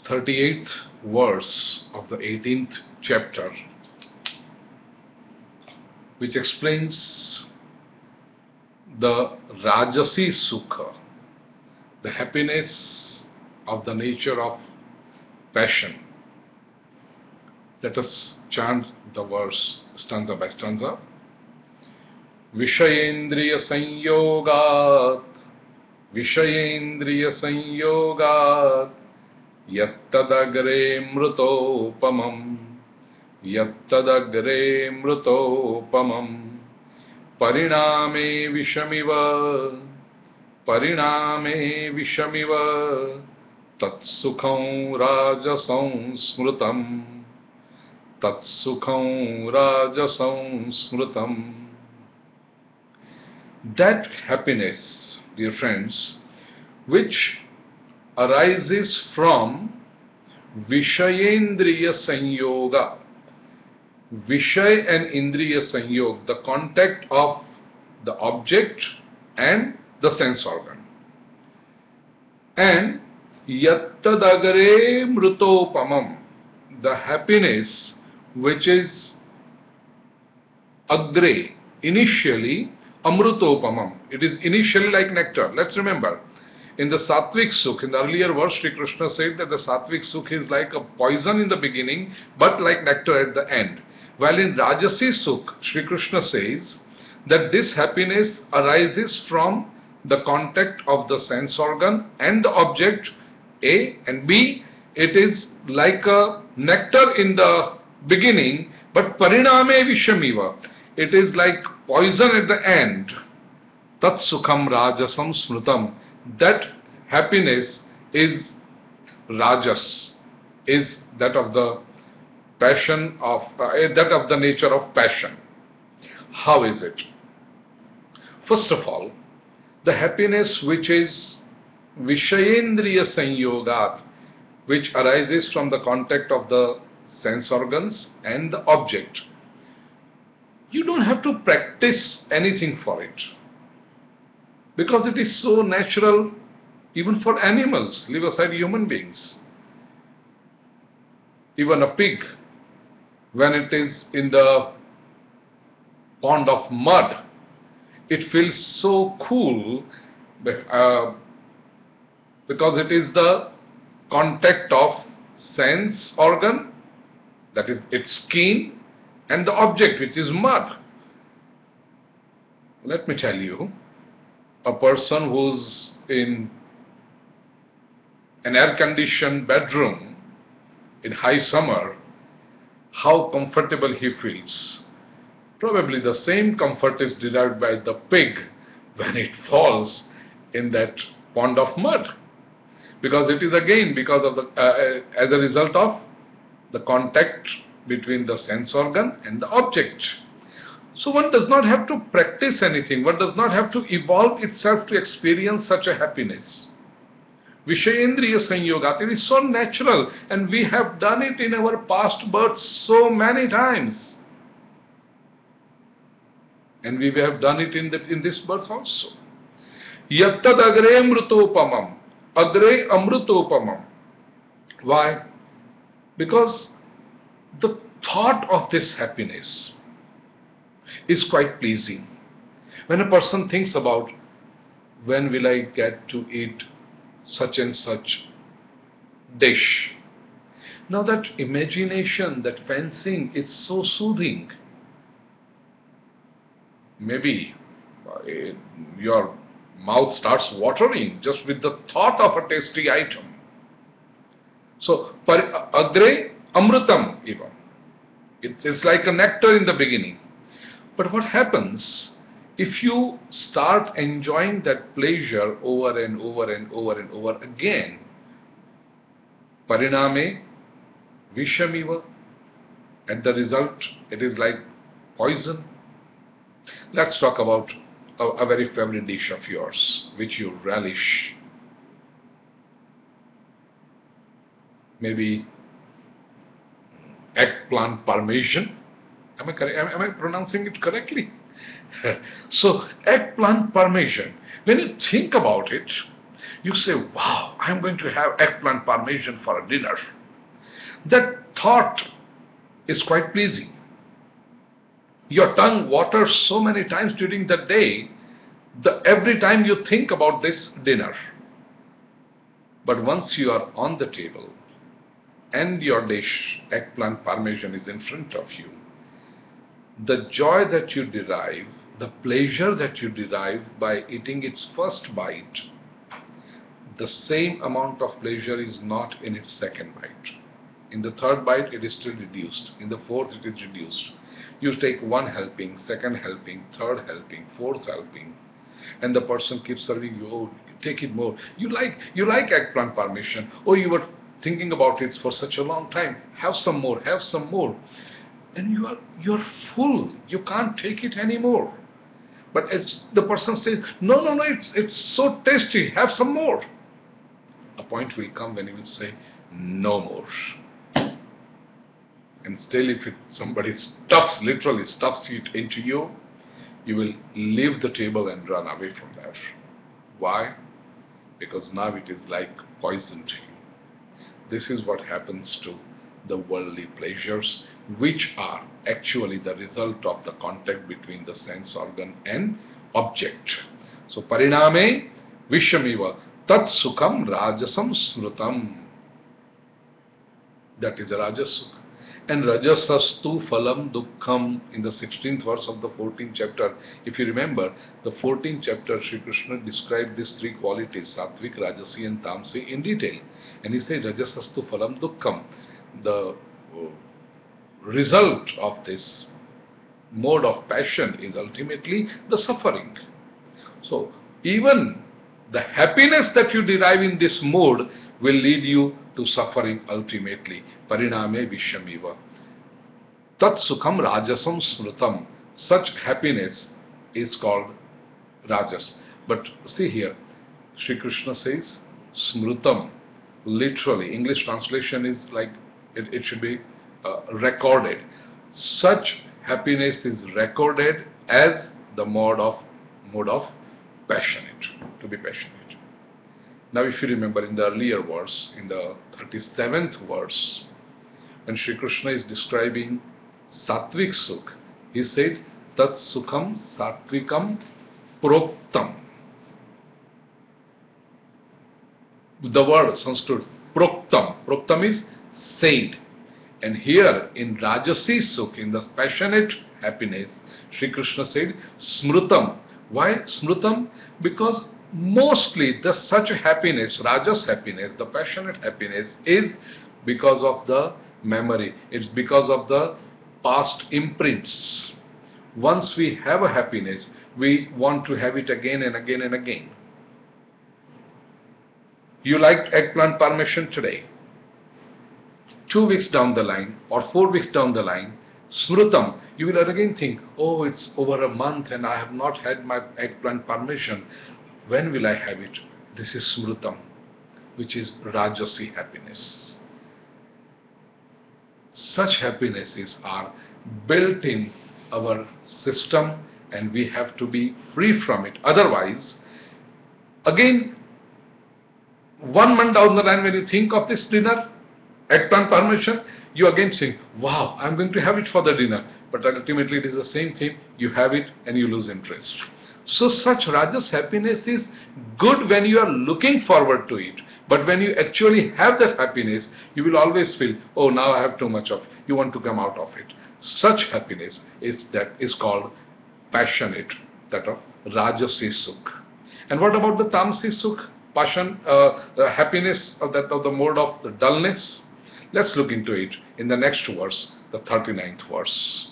38th verse of the 18th chapter, which explains the Rajasi Sukha, the happiness of the nature of passion. Let us chant the verse stanza by stanza. Vishayendriya sanyogat, Vishayendriya sanyogat, Yattadagre mrutopamam, Yattadagre mrutopamam, Pariname vishamiva, Pariname vishamiva, Tatsukham rajasam smrutam, Tatsukham rajasam smrutam. That happiness, dear friends, which arises from Vishayendriya Sanyoga. Vishay and Indriya Sanyog, the contact of the object and the sense organ. And Yattadagare Mrutopamam, the happiness which is Agre, initially Amrutopamam. It is initially like nectar. Let's remember, in the Satvik Sukh, in the earlier verse, Sri Krishna said that the Satvik Sukh is like a poison in the beginning, but like nectar at the end. While in Rajasi Sukh, Sri Krishna says that this happiness arises from the contact of the sense organ and the object A, and B, it is like a nectar in the beginning, but Pariname Vishamiva. It is like poison at the end. Tat Sukham Rajasam Smrutam. That happiness is rajas, is that of the passion of that of the nature of passion. How is it? First of all, the happiness which is Vishayendriya Sanyogat, which arises from the contact of the sense organs and the object. You don't have to practice anything for it, because it is so natural even for animals, leave aside human beings. Even a pig, when it is in the pond of mud, it feels so cool because it is the contact of sense organ, that is its skin, and the object, which is mud. Let me tell you, a person who's in an air-conditioned bedroom in high summer, how comfortable he feels. Probably the same comfort is derived by the pig when it falls in that pond of mud, because it is again because of the as a result of the contact between the sense organ and the object. So one does not have to practice anything, one does not have to evolve itself to experience such a happiness. Vishayendriya Sanyogat, it is so natural, and we have done it in our past births so many times. And we have done it in this birth also. Yattad agre amrutopamam, agre amrutopamam. Why? Because the thought of this happiness is quite pleasing. When a person thinks about, when will I get to eat such and such dish? Now that imagination, that fancying is so soothing. Maybe your mouth starts watering just with the thought of a tasty item. So, agre amrutam eva. It's like a nectar in the beginning. But what happens if you start enjoying that pleasure over and over and over and over again? Pariname vishamiva. At the result, it is like poison. Let's talk about a very favorite dish of yours, which you relish. Maybe eggplant parmesan. Am I pronouncing it correctly? So, eggplant parmesan. When you think about it, you say, wow, I'm going to have eggplant parmesan for a dinner. That thought is quite pleasing. Your tongue waters so many times during the day, every time you think about this dinner. But once you are on the table and your dish, eggplant parmesan, is in front of you, the joy that you derive, the pleasure that you derive by eating its first bite, the same amount of pleasure is not in its second bite. In the third bite, it is still reduced. In the fourth, it is reduced. You take one helping, second helping, third helping, fourth helping, and the person keeps serving you. Oh, take it more. You like eggplant parmesan. Oh, you were thinking about it for such a long time. Have some more. Have some more. And you're full. You can't take it anymore. But the person says, no, it's so tasty. Have some more. A point will come when you will say, no more. And still, if somebody literally stuffs it into you, you will leave the table and run away from that. Why? Because now it is like poison to you. This is what happens to the worldly pleasures, which are actually the result of the contact between the sense organ and object. So, pariname vishamiva tat sukham rajasam smrutam. That is a rajas sukha. And rajasastu phalam dukkham, in the 16th verse of the 14th chapter. If you remember, the 14th chapter, Sri Krishna described these three qualities, sattvic, rajasi and tamasi, in detail. And he said, rajasastu phalam dukkham. The result of this mode of passion is ultimately the suffering. So, even the happiness that you derive in this mode will lead you to suffering ultimately. Pariname vishamiva. Tat sukham rajasam smrutam. Such happiness is called rajas. But see here, Sri Krishna says smrutam. Literally, English translation is like, it should be recorded. Such happiness is recorded as the mode of passionate, to be passionate. Now if you remember in the earlier verse, in the 37th verse, when Sri Krishna is describing sattvic sukh, he said, tat sukham sattvikam proktam. The word Sanskrit, proktam. Proktam is said. And here in Rajasi Sukh, in the passionate happiness, Sri Krishna said smrutam. Why smrutam? Because mostly such happiness, Rajas happiness, the passionate happiness, is because of the memory. It's because of the past imprints. Once we have a happiness, we want to have it again and again and again. You liked eggplant parmesan today. 2 weeks down the line or 4 weeks down the line, smrutam, you will again think, oh, it's over a month and I have not had my eggplant parmesan. When will I have it? This is smrutam, which is Rajasi happiness. Such happinesses are built in our system and we have to be free from it. Otherwise, again, 1 month down the line when you think of this dinner, eggplant parmesan, you again think, wow, I'm going to have it for the dinner. But ultimately it is the same thing, you have it and you lose interest. So such Rajas happiness is good when you are looking forward to it. But when you actually have that happiness, you will always feel, oh, now I have too much of it. You want to come out of it. Such happiness is called passionate, that of Rajasi Sukh. And what about the Tamasi Sukh? Passion, happiness of the mode of the dullness. Let's look into it in the next verse, the 39th verse.